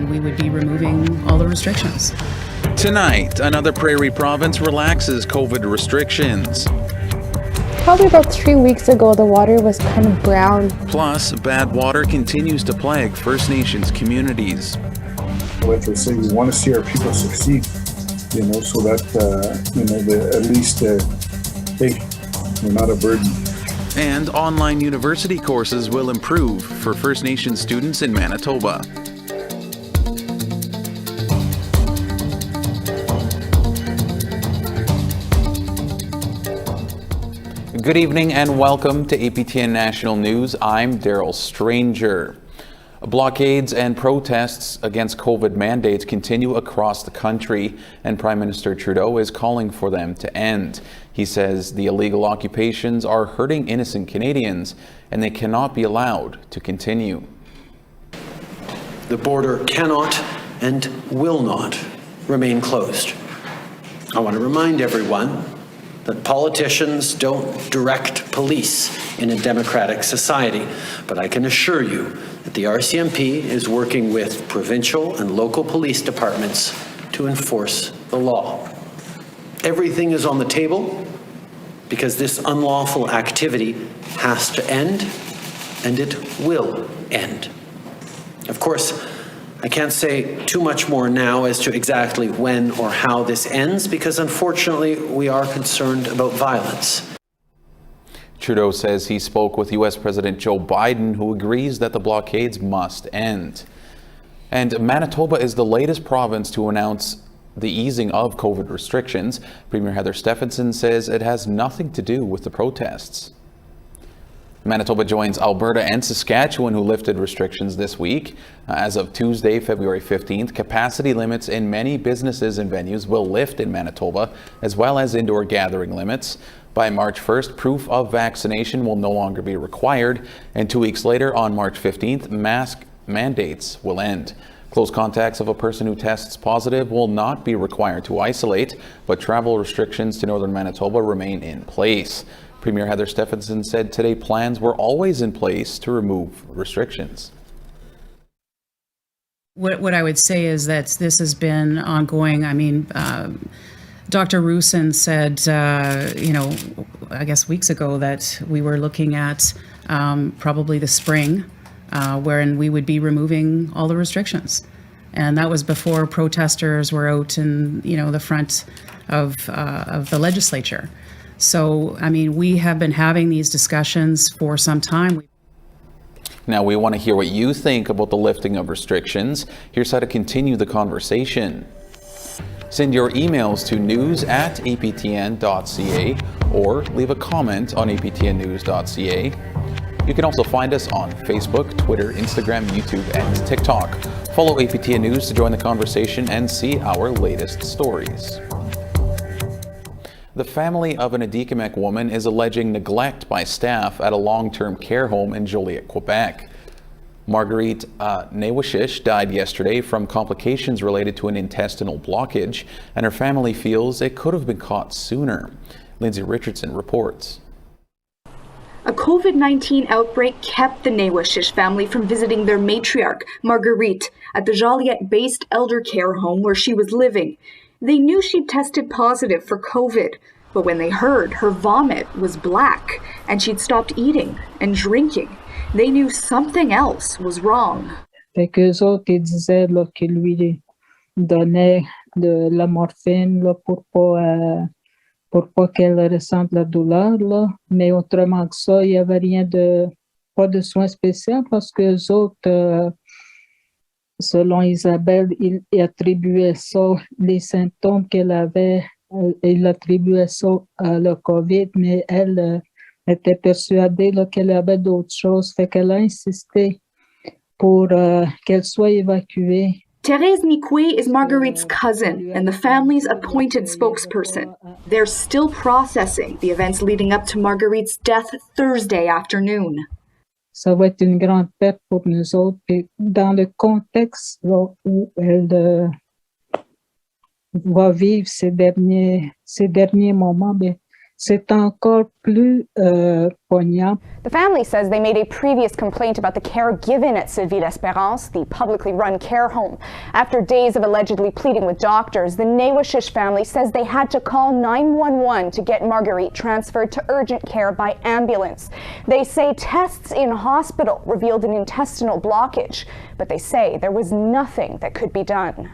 we would be removing all the restrictions. Tonight, another prairie province relaxes COVID restrictions. Probably about 3 weeks ago, the water was kind of brown. Plus, bad water continues to plague First Nations communities. Like I say, we want to see our people succeed, so that, at least, hey, we're not a burden. And online university courses will improve for First Nations students in Manitoba. Good evening and welcome to APTN National News. I'm Daryl Stranger. Blockades and protests against COVID mandates continue across the country, and Prime Minister Trudeau is calling for them to end. He says the illegal occupations are hurting innocent Canadians and they cannot be allowed to continue. The border cannot and will not remain closed. I want to remind everyone that politicians don't direct police in a democratic society, but I can assure you that the RCMP is working with provincial and local police departments to enforce the law. Everything is on the table because this unlawful activity has to end, and it will end. Of course, I can't say too much more now as to exactly when or how this ends, because unfortunately we are concerned about violence. Trudeau says he spoke with U.S. President Joe Biden, who agrees that the blockades must end. And Manitoba is the latest province to announce the easing of COVID restrictions. Premier Heather Stefanson says it has nothing to do with the protests. Manitoba joins Alberta and Saskatchewan, who lifted restrictions this week. As of Tuesday, February 15th, capacity limits in many businesses and venues will lift in Manitoba, as well as indoor gathering limits. By March 1st, proof of vaccination will no longer be required, and 2 weeks later, on March 15th, mask mandates will end. Close contacts of a person who tests positive will not be required to isolate, but travel restrictions to northern Manitoba remain in place. Premier Heather Stefanson said today plans were always in place to remove restrictions. What I would say is that this has been ongoing. I mean, Dr. Roussin said, I guess weeks ago that we were looking at probably the spring wherein we would be removing all the restrictions. And that was before protesters were out in, the front of the legislature. So, I mean, we have been having these discussions for some time. Now, we want to hear what you think about the lifting of restrictions. Here's how to continue the conversation. Send your emails to news@aptn.ca or leave a comment on aptnnews.ca. You can also find us on Facebook, Twitter, Instagram, YouTube, and TikTok. Follow APTN News to join the conversation and see our latest stories. The family of an Atikamekw woman is alleging neglect by staff at a long-term care home in Joliet, Quebec. Marguerite Nawashish died yesterday from complications related to an intestinal blockage, and her family feels it could have been caught sooner. Lindsay Richardson reports. A COVID-19 outbreak kept the Nawashish family from visiting their matriarch, Marguerite, at the Joliet-based elder care home where she was living. They knew she'd tested positive for COVID, but when they heard her vomit was black and she'd stopped eating and drinking, they knew something else was wrong. Fait qu'eux autres, ils disaient là, qu'ils lui donnaient de la morphine là, pour pas qu'elle ressente la douleur. Là. Mais autrement que ça, il n'y avait pas de soins spéciaux parce qu'eux autres, selon Isabelle, il attribuait ça, les symptômes qu'elle avait, il attribuait ça à la COVID, mais elle était persuadée là, qu'elle avait d'autres choses, fait qu'elle a insisté pour qu'elle soit évacuée. Therese Nikwe is Marguerite's cousin and the family's appointed spokesperson. They're still processing the events leading up to Marguerite's death Thursday afternoon. Ça va être une grande perte pour nous autres. Et dans le contexte là, où elle va vivre ces derniers moments, bien, c'est encore plus poignant. The family says they made a previous complaint about the care given at Sylvie L'Espérance, the publicly run care home. After days of allegedly pleading with doctors, the Nawashish family says they had to call 911 to get Marguerite transferred to urgent care by ambulance. They say tests in hospital revealed an intestinal blockage, but they say there was nothing that could be done.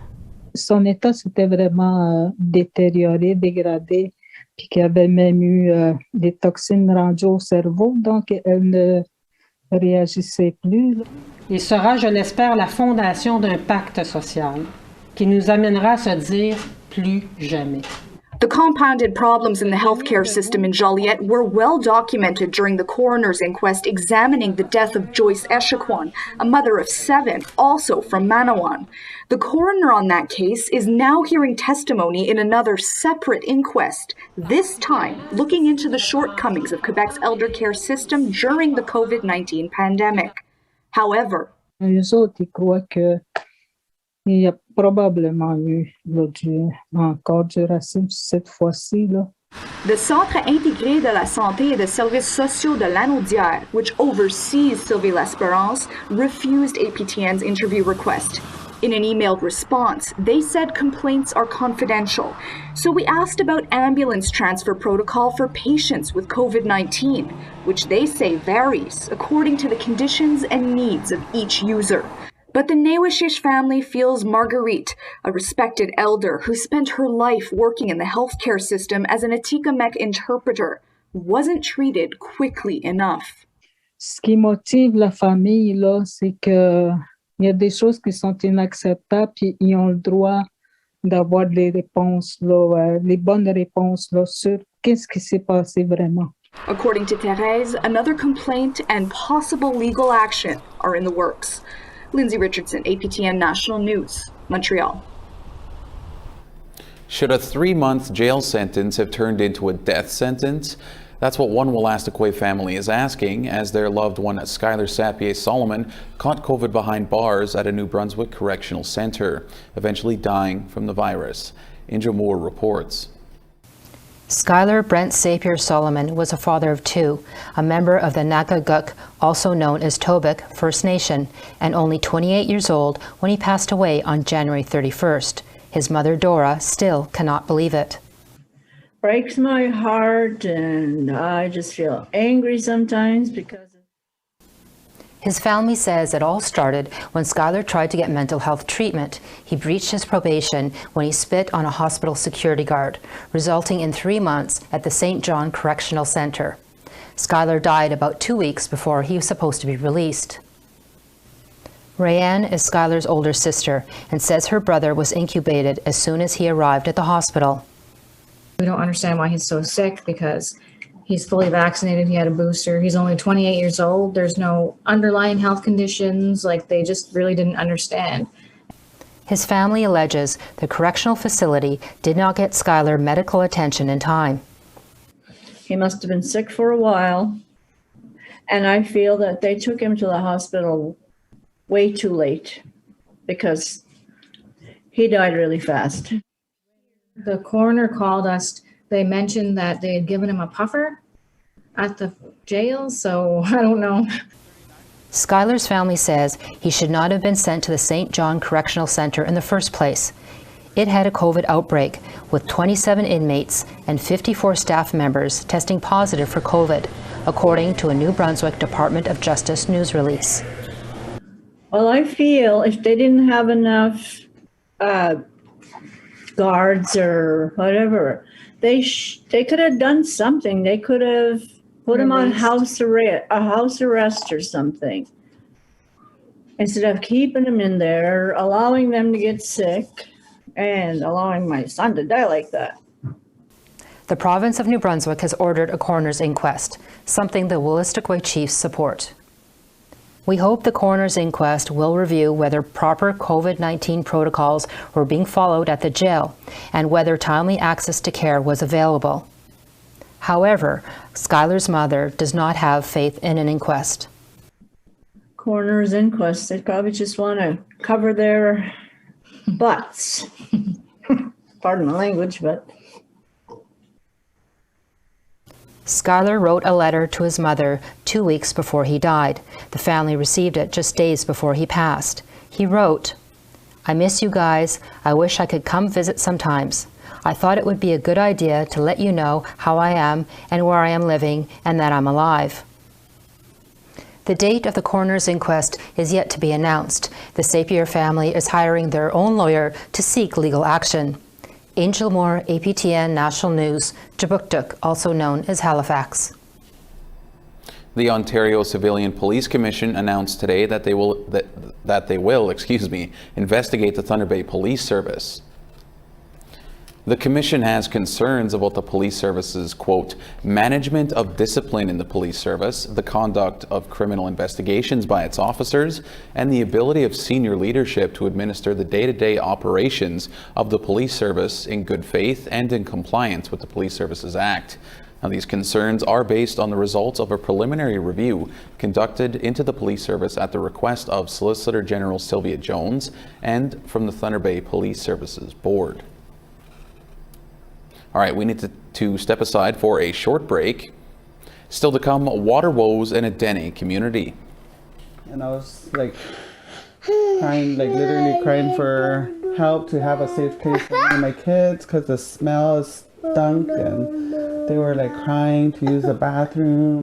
Son état s'était vraiment détérioré, dégradé, puis qu'il y avait même eu des toxines rendues au cerveau, donc elle ne réagissait plus. Il sera, je l'espère, la fondation d'un pacte social qui nous amènera à se dire plus jamais. The compounded problems in the healthcare system in Joliette were well documented during the coroner's inquest examining the death of Joyce Echequan, a mother of 7, also from Manawan. The coroner on that case is now hearing testimony in another separate inquest, this time looking into the shortcomings of Quebec's elder care system during the COVID-19 pandemic. However, Les autres, ils croient qu'il y a probablement eu encore du racisme cette fois-ci, là. the Centre intégré de la santé et des services sociaux de Lanaudière, which oversees Sylvie L'Espérance, refused APTN's interview request. In an emailed response, they said complaints are confidential. So we asked about ambulance transfer protocol for patients with COVID-19, which they say varies according to the conditions and needs of each user. But the Nawashish family feels Marguerite, a respected elder who spent her life working in the healthcare system as an Atikamekw interpreter, wasn't treated quickly enough. Ce qui motive la famille, là, c'est que il y a des choses qui sont inacceptables, puis ils ont le droit d'avoir des réponses, là, les bonnes réponses là, sur qu'est-ce qui s'est passé vraiment. According to Thérèse, another complaint and possible legal action are in the works. Lindsay Richardson, APTN National News, Montreal. Should a 3-month jail sentence have turned into a death sentence? That's what one Wolastoqey family is asking, as their loved one, Skylar Sappier-Solomon, caught COVID behind bars at a New Brunswick Correctional Centre, eventually dying from the virus. Indra Moore reports. Skylar Brent Sappier-Solomon was a father of 2, a member of the Nakaguk, also known as Tobic, First Nation, and only 28 years old when he passed away on January 31st. His mother, Dora, still cannot believe it. Breaks my heart, and I just feel angry sometimes because his family says it all started when Skylar tried to get mental health treatment. He breached his probation when he spit on a hospital security guard, resulting in 3 months at the St. John Correctional Centre. Skylar died about 2 weeks before he was supposed to be released. Rayanne is Skylar's older sister and says her brother was incubated as soon as he arrived at the hospital. We don't understand why he's so sick because he's fully vaccinated. He had a booster. He's only 28 years old. There's no underlying health conditions. Like, they just really didn't understand. His family alleges the correctional facility did not get Skylar medical attention in time. he must have been sick for a while. And I feel that they took him to the hospital way too late because he died really fast. The coroner called us. They mentioned that they had given him a puffer at the jail, so I don't know. Skylar's family says he should not have been sent to the St. John Correctional Centre in the first place. It had a COVID outbreak with 27 inmates and 54 staff members testing positive for COVID, according to a New Brunswick Department of Justice news release. Well, I feel if they didn't have enough guards or whatever, they could have done something. They could have put him on house arrest or something. Instead of keeping him in there, allowing them to get sick, and allowing my son to die like that. The province of New Brunswick has ordered a coroner's inquest, something the Wolastoqey chiefs support. We hope the coroner's inquest will review whether proper COVID-19 protocols were being followed at the jail and whether timely access to care was available. However, Skylar's mother does not have faith in an inquest. Coroner's inquest, they probably just want to cover their butts. Pardon the language, but Skylar wrote a letter to his mother 2 weeks before he died. The family received it just days before he passed. He wrote, "I miss you guys. I wish I could come visit sometimes. I thought it would be a good idea to let you know how I am and where I am living and that I'm alive." The date of the coroner's inquest is yet to be announced. The Sapier family is hiring their own lawyer to seek legal action. Angel Moore, APTN National News, Jabuktuk, also known as Halifax. The Ontario Civilian Police Commission announced today that they will investigate the Thunder Bay Police Service. The Commission has concerns about the police service's, quote, management of discipline in the police service, the conduct of criminal investigations by its officers, and the ability of senior leadership to administer the day-to-day operations of the police service in good faith and in compliance with the Police Services Act. Now, these concerns are based on the results of a preliminary review conducted into the police service at the request of Solicitor General Sylvia Jones and from the Thunder Bay Police Services Board. All right, we need to step aside for a short break. Still to come, water woes in a Dene community. And I was like crying, like literally crying for help to have a safe place for my kids because the smell stunk and they were like crying to use the bathroom.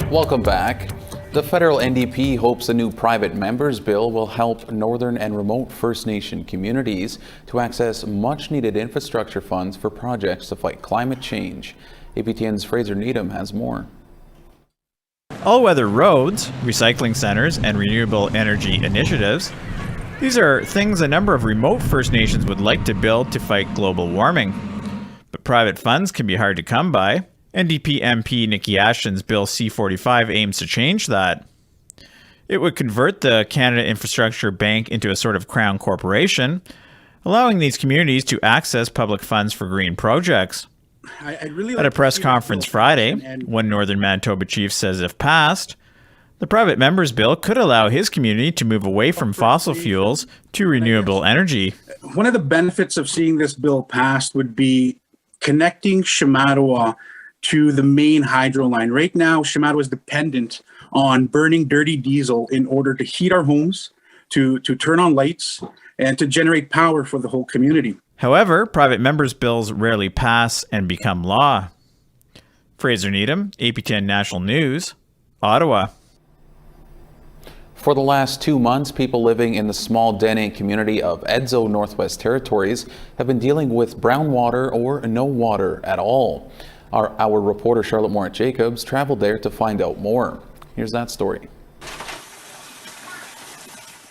Welcome back. The federal NDP hopes a new private members bill will help northern and remote First Nation communities to access much-needed infrastructure funds for projects to fight climate change. APTN's Fraser Needham has more. all-weather roads, recycling centers, and renewable energy initiatives. These are things a number of remote First Nations would like to build to fight global warming. But private funds can be hard to come by. NDP MP Nikki Ashton's Bill C-45 aims to change that. It would convert the Canada Infrastructure Bank into a sort of crown corporation, allowing these communities to access public funds for green projects. At a press conference Friday, one Northern Manitoba chief says if passed, the private member's bill could allow his community to move away from fossil fuels to renewable energy. One of the benefits of seeing this bill passed would be connecting Shamattawa to the main hydro line. Right now, Shamattawa is dependent on burning dirty diesel in order to heat our homes, to turn on lights, and to generate power for the whole community. However, private members' bills rarely pass and become law. Fraser Needham, APTN National News, Ottawa. For the last 2 months, people living in the small Dene community of Edzo, Northwest Territories have been dealing with brown water or no water at all. Our reporter Charlotte Moritz-Jacobs traveled there to find out more. Here's that story.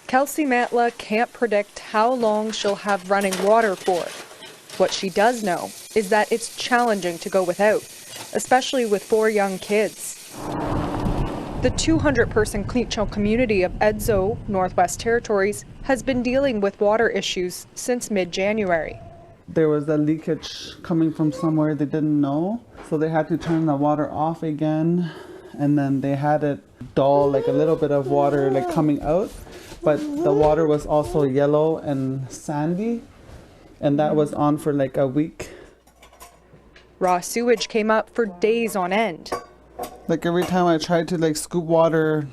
Atikamekw can't predict how long she'll have running water for. What she does know is that it's challenging to go without, especially with 4 young kids. The 200-person Klintchell community of Edzo, Northwest Territories, has been dealing with water issues since mid-January. There was a leakage coming from somewhere they didn't know, so they had to turn the water off again, and then they had it dull, like a little bit of water like coming out, but the water was also yellow and sandy, and that was on for like a week. Raw sewage came up for days on end. Like every time I tried to like scoop water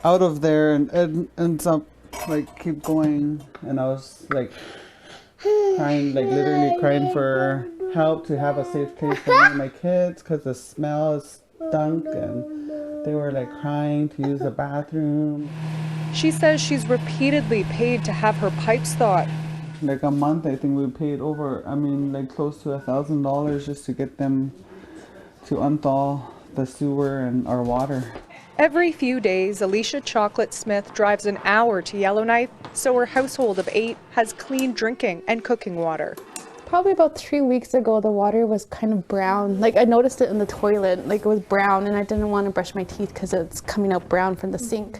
out of there, and it ends up like keep going, and I was like crying, like literally crying for help to have a safe place for me and my kids, because the smell stunk, and they were like crying to use the bathroom. She says she's repeatedly paid to have her pipes thawed. Like a month, I think we paid over, like close to $1,000 just to get them to unthaw the sewer and our water. Every few days, Alicia Chocolate Smith drives an hour to Yellowknife, so her household of 8 has clean drinking and cooking water. Probably about 3 weeks ago, the water was kind of brown. Like I noticed it in the toilet, like it was brown, and I didn't want to brush my teeth because it's coming out brown from the sink.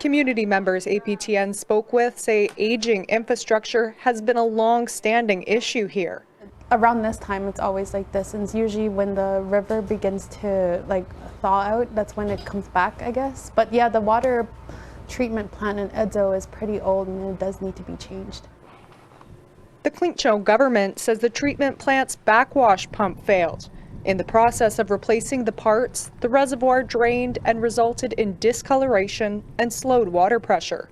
Community members APTN spoke with say aging infrastructure has been a long-standing issue here. Around this time, it's always like this, and it's usually when the river begins to like thaw out, that's when it comes back, I guess. But yeah, the water treatment plant in Edzo is pretty old, and it does need to be changed. The Klintchell government says the treatment plant's backwash pump failed. In the process of replacing the parts, the reservoir drained and resulted in discoloration and slowed water pressure.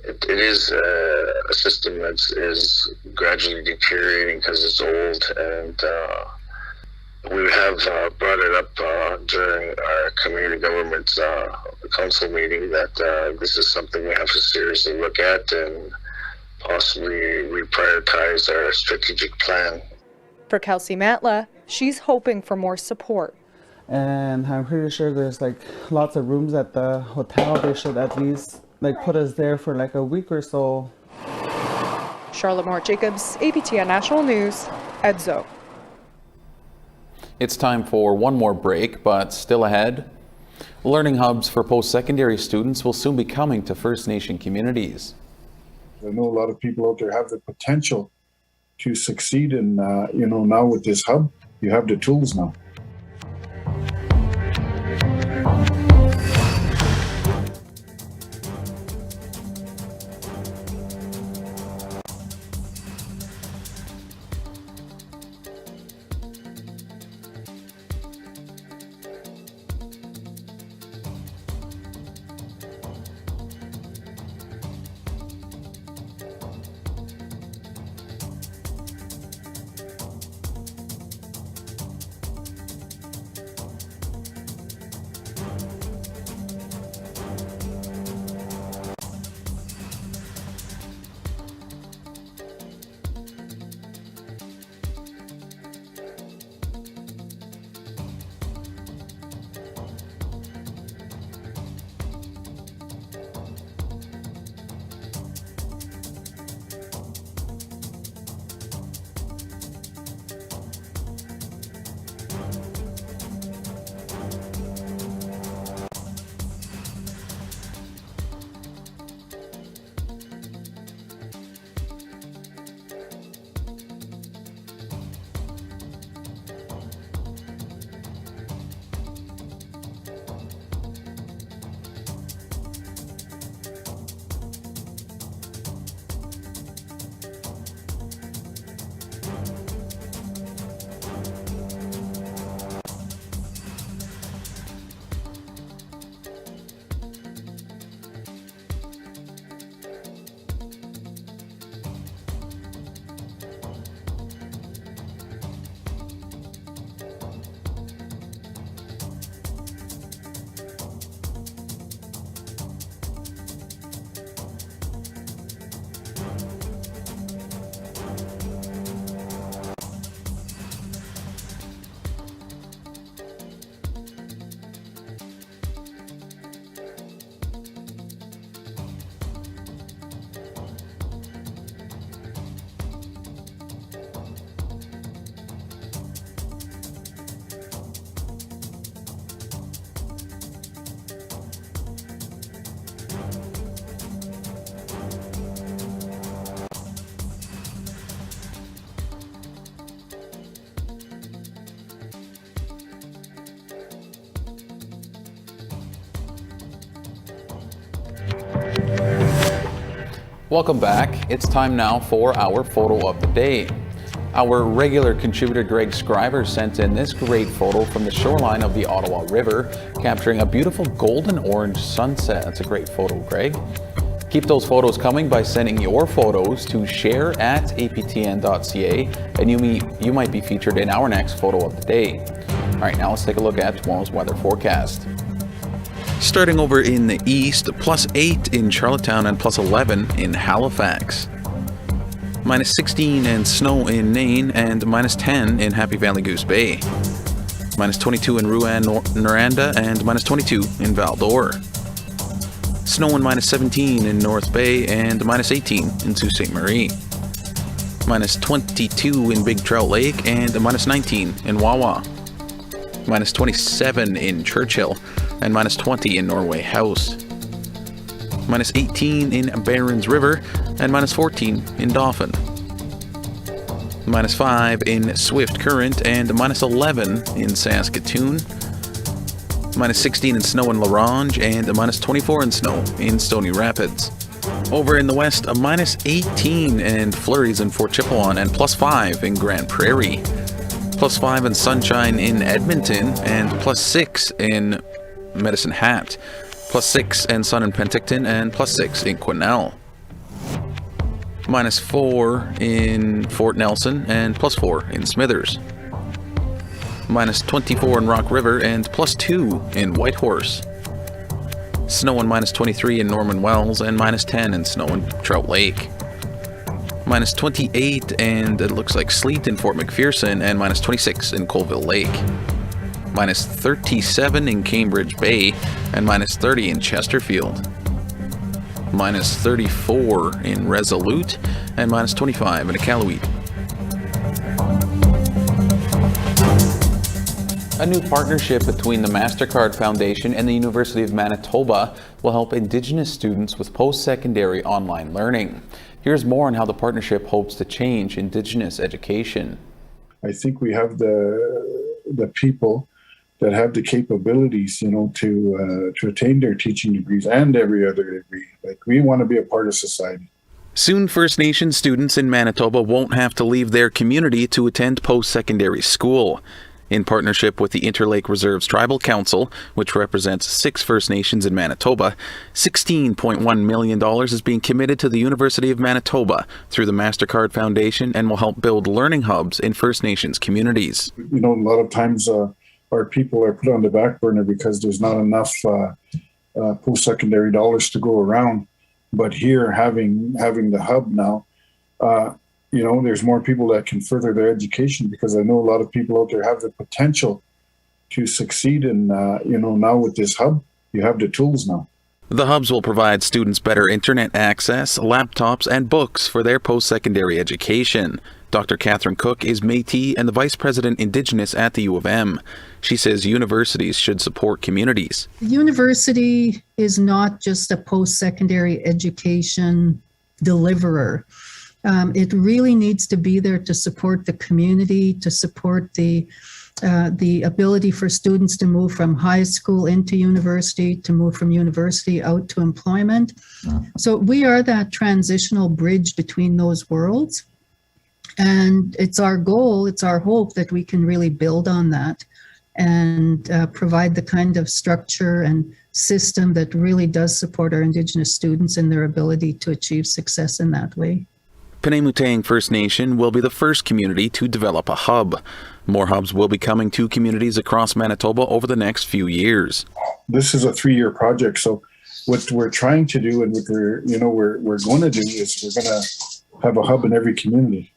It is a system that is gradually deteriorating because it's old, and we have brought it up during our community government council meeting that this is something we have to seriously look at and possibly reprioritize our strategic plan. For Atikamekw, she's hoping for more support. And I'm pretty sure there's like lots of rooms at the hotel. They should at least like put us there for like a week or so. Charlotte Moritz-Jacobs, APTN National News, Edzo. It's time for one more break, but still ahead. Learning hubs for post-secondary students will soon be coming to First Nation communities. I know a lot of people out there have the potential to succeed, and now with this hub, you have the tools now. Welcome back. It's time now for our photo of the day. Our regular contributor Greg Scriver sent in this great photo from the shoreline of the Ottawa River, capturing a beautiful golden orange sunset. That's a great photo, Greg. Keep those photos coming by sending your photos to share@aptn.ca, and you might be featured in our next photo of the day. All right, now let's take a look at tomorrow's weather forecast. Starting over in the east, +8 in Charlottetown and +11 in Halifax. -16 and snow in Nain and -10 in Happy Valley Goose Bay. -22 in Rouyn-Noranda and -22 in Val-d'Or. Snow and -17 in North Bay and -18 in Sault Ste. Marie. -22 in Big Trout Lake and -19 in Wawa. -27 in Churchill and -20 in Norway House. -18 in Barons River and -14 in Dauphin. -5 in Swift Current and -11 in Saskatoon. -16 in snow in La Ronge and -24 in snow in Stony Rapids. Over in the west, a -18 and flurries in Fort Chipewyan and +5 in Grand Prairie. +5 in sunshine in Edmonton and +6 in Medicine Hat. +6 and sun in Penticton and +6 in Quesnel. -4 in Fort Nelson and +4 in Smithers. -24 in Rock River and +2 in Whitehorse. Snow and -23 in Norman Wells and -10 in snow in Trout Lake. -28 and it looks like sleet in Fort McPherson and -26 in Colville Lake. -37 in Cambridge Bay and -30 in Chesterfield. -34 in Resolute and -25 in Iqaluit. A new partnership between the MasterCard Foundation and the University of Manitoba will help Indigenous students with post-secondary online learning. Here's more on how the partnership hopes to change Indigenous education. I think we have the people that have the capabilities, to attain their teaching degrees and every other degree. Like, we want to be a part of society. Soon, First Nation students in Manitoba won't have to leave their community to attend post-secondary school. In partnership with the Interlake Reserves Tribal Council, which represents 6 First Nations in Manitoba, $16.1 million is being committed to the University of Manitoba through the MasterCard Foundation and will help build learning hubs in First Nations communities. A lot of times our people are put on the back burner because there's not enough post-secondary dollars to go around. But here, having the hub now, there's more people that can further their education, because I know a lot of people out there have the potential to succeed. And, now with this hub, you have the tools now. The hubs will provide students better internet access, laptops, and books for their post-secondary education. Dr. Catherine Cook is Métis and the Vice President Indigenous at the U of M. She says universities should support communities. The university is not just a post-secondary education deliverer. It really needs to be there to support the community, to support the ability for students to move from high school into university, to move from university out to employment. So we are that transitional bridge between those worlds. And it's our goal, it's our hope that we can really build on that and provide the kind of structure and system that really does support our Indigenous students in their ability to achieve success in that way. Penamutang First Nation will be the first community to develop a hub. More hubs will be coming to communities across Manitoba over the next few years. This is a 3-year project, so what we're trying to do and what we're going to do is we're going to have a hub in every community.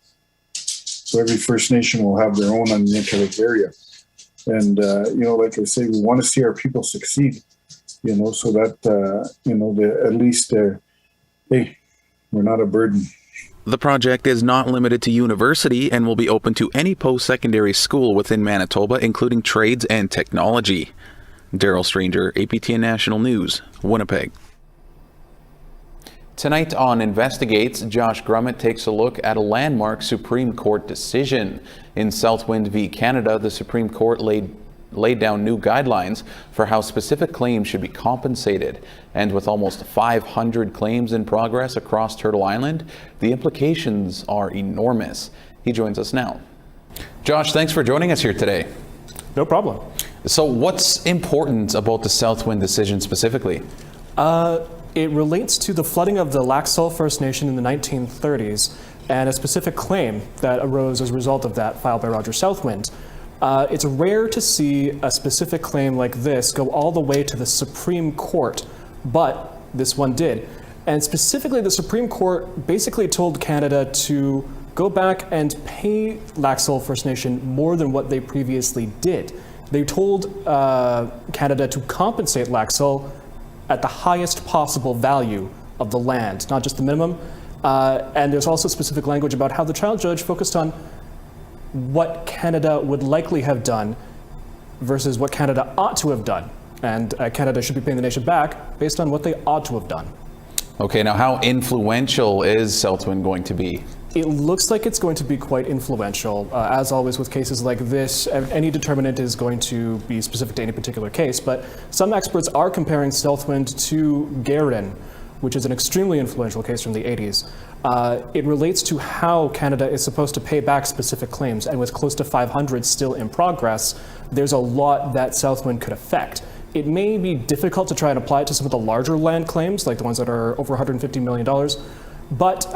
So every First Nation will have their own on the Interlake area. And, like I say, we want to see our people succeed, so that, at least, hey, we're not a burden. The project is not limited to university and will be open to any post-secondary school within Manitoba, including trades and technology. Daryl Stranger, APTN National News, Winnipeg. Tonight on Investigates, Josh Grummett takes a look at a landmark Supreme Court decision. In Southwind v. Canada, the Supreme Court laid laid down new guidelines for how specific claims should be compensated. And with almost 500 claims in progress across Turtle Island, the implications are enormous. He joins us now. Josh, thanks for joining us here today. No problem. So what's important about the Southwind decision specifically? It relates to the flooding of the Lac Seul First Nation in the 1930s and a specific claim that arose as a result of that filed by Roger Southwind. It's rare to see a specific claim like this go all the way to the Supreme Court, but this one did. And specifically, the Supreme Court basically told Canada to go back and pay Lac Seul First Nation more than what they previously did. They told Canada to compensate Lac Seul at the highest possible value of the land, not just the minimum. And there's also specific language about how the trial judge focused on what Canada would likely have done versus what Canada ought to have done. And Canada should be paying the nation back based on what they ought to have done. Okay, now how influential is Southwind going to be? It looks like it's going to be quite influential. As always with cases like this, any determinant is going to be specific to any particular case, but some experts are comparing Southwind to Garin, which is an extremely influential case from the 80s. It relates to how Canada is supposed to pay back specific claims, and with close to 500 still in progress, there's a lot that Southwind could affect. It may be difficult to try and apply it to some of the larger land claims, like the ones that are over $150 million, but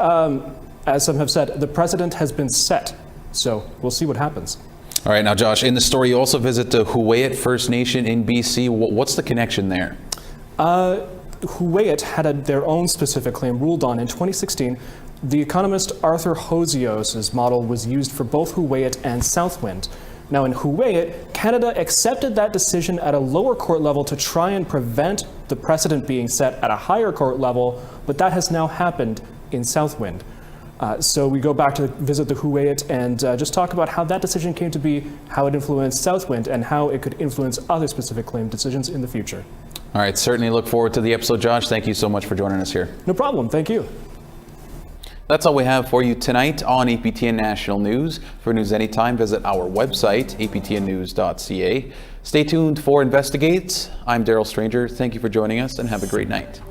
as some have said, the precedent has been set, so we'll see what happens. All right, now Josh, in the story you also visit the Hueyat First Nation in BC. What's the connection there? Hueyat had their own specific claim ruled on in 2016. The economist Arthur Hosios' model was used for both Hueyat and Southwind. Now in Hueyat, Canada accepted that decision at a lower court level to try and prevent the precedent being set at a higher court level, but that has now happened in Southwind. So we go back to visit the Hueyat and just talk about how that decision came to be, how it influenced Southwind, and how it could influence other specific claim decisions in the future. All right, certainly look forward to the episode, Josh. Thank you so much for joining us here. No problem. Thank you. That's all we have for you tonight on APTN National News. For news anytime, visit our website, aptnnews.ca. Stay tuned for Investigates. I'm Daryl Stranger. Thank you for joining us and have a great night.